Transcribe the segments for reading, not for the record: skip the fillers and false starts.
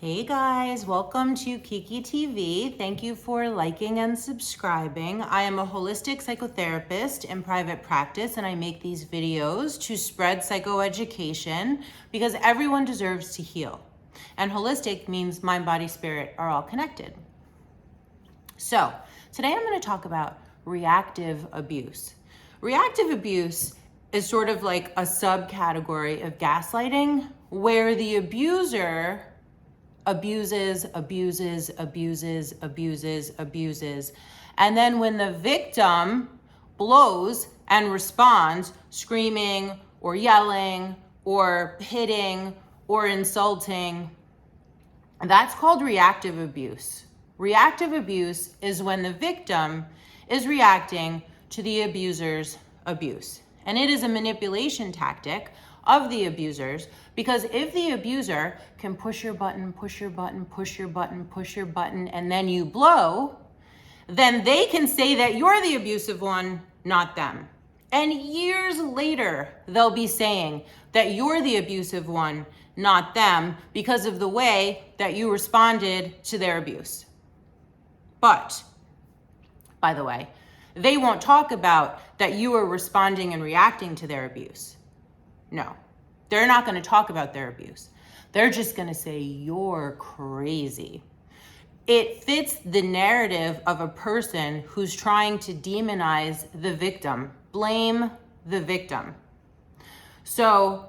Hey guys, welcome to Kiki TV. Thank you for liking and subscribing. I am a holistic psychotherapist in private practice, and I make these videos to spread psychoeducation because everyone deserves to heal. And holistic means mind, body, spirit are all connected. So today I'm going to talk about reactive abuse. Reactive abuse is sort of like a subcategory of gaslighting where the abuser abuses. And then when the victim blows and responds, screaming or yelling or hitting or insulting, that's called reactive abuse. Reactive abuse is when the victim is reacting to the abuser's abuse. And it is a manipulation tactic of the abusers, because if the abuser can push your button, and then you blow, then they can say that you're the abusive one, not them. And years later, they'll be saying that you're the abusive one, not them, because of the way that you responded to their abuse. But, by the way, they won't talk about that you are responding and reacting to their abuse. No, they're not going to talk about their abuse. They're just going to say, you're crazy. It fits the narrative of a person who's trying to demonize the victim, blame the victim. So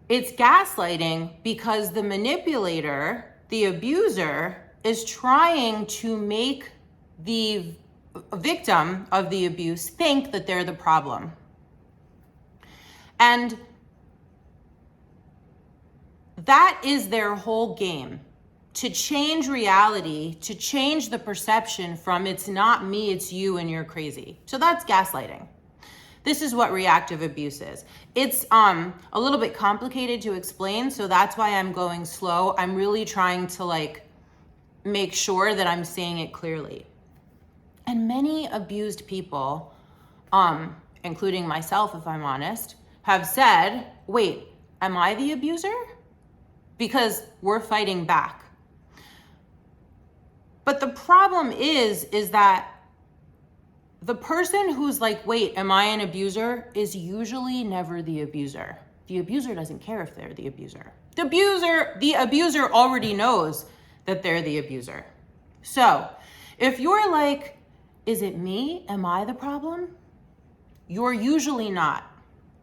it's gaslighting because the manipulator, the abuser, is trying to make the victim of the abuse think that they're the problem. And that is their whole game, to change reality, to change the perception from it's not me, it's you, and you're crazy. So that's gaslighting. This is what reactive abuse is. It's a little bit complicated to explain, so that's why I'm going slow. I'm really trying to make sure that I'm saying it clearly. And many abused people, including myself, if I'm honest, have said, wait, am I the abuser? Because we're fighting back. But the problem is that the person who's like, wait, am I an abuser, is usually never the abuser. The abuser doesn't care if they're the abuser. The abuser already knows that they're the abuser. So if you're like, is it me? Am I the problem? You're usually not.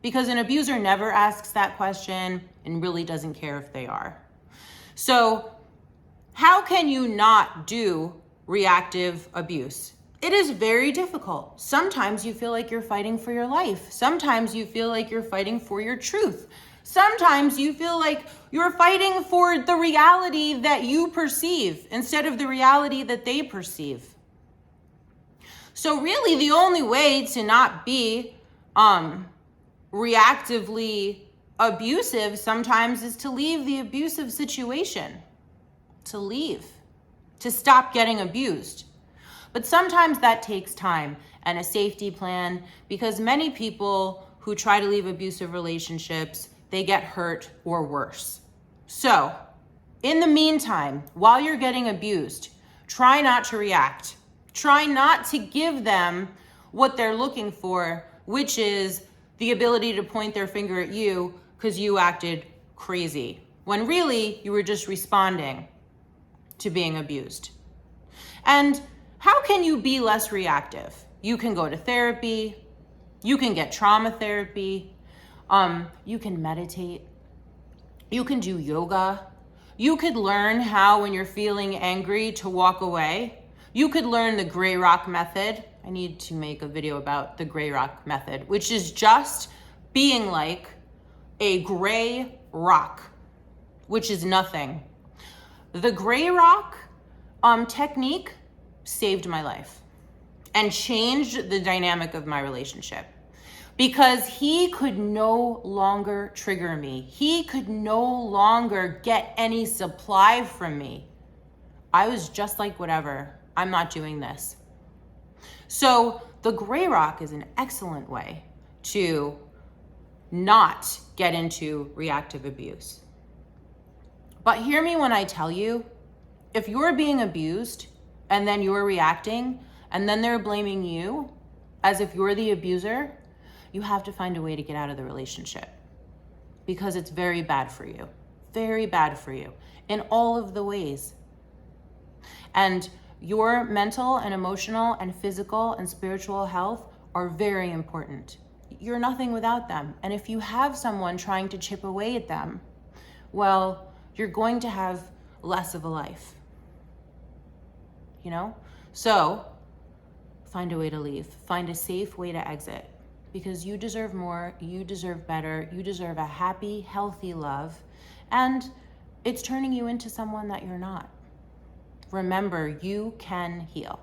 Because an abuser never asks that question and really doesn't care if they are. So how can you not do reactive abuse? It is very difficult. Sometimes you feel like you're fighting for your life. Sometimes you feel like you're fighting for your truth. Sometimes you feel like you're fighting for the reality that you perceive instead of the reality that they perceive. So really the only way to not be reactively abusive sometimes is to leave the abusive situation, to leave, to stop getting abused. But sometimes that takes time and a safety plan, because many people who try to leave abusive relationships, they get hurt or worse. So in the meantime, while you're getting abused, try not to react. Try not to give them what they're looking for, which is the ability to point their finger at you because you acted crazy, when really you were just responding to being abused. And how can you be less reactive? You can go to therapy, you can get trauma therapy, you can meditate, you can do yoga, you could learn how, when you're feeling angry, to walk away. You could learn the gray rock method. I need to make a video about the gray rock method, which is just being like a gray rock, which is nothing. The gray rock technique saved my life and changed the dynamic of my relationship, because he could no longer trigger me. He could no longer get any supply from me. I was just like, whatever, I'm not doing this. So the gray rock is an excellent way to not get into reactive abuse. But hear me when I tell you, if you're being abused and then you're reacting and then they're blaming you as if you're the abuser, you have to find a way to get out of the relationship, because it's very bad for you. Very bad for you in all of the ways. And your mental and emotional and physical and spiritual health are very important. You're nothing without them. And if you have someone trying to chip away at them, well, you're going to have less of a life. You know? So find a way to leave. Find a safe way to exit, because you deserve more, you deserve better, you deserve a happy, healthy love, and it's turning you into someone that you're not. Remember, you can heal.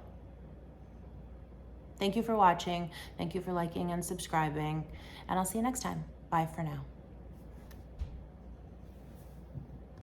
Thank you for watching. Thank you for liking and subscribing, and I'll see you next time. Bye for now.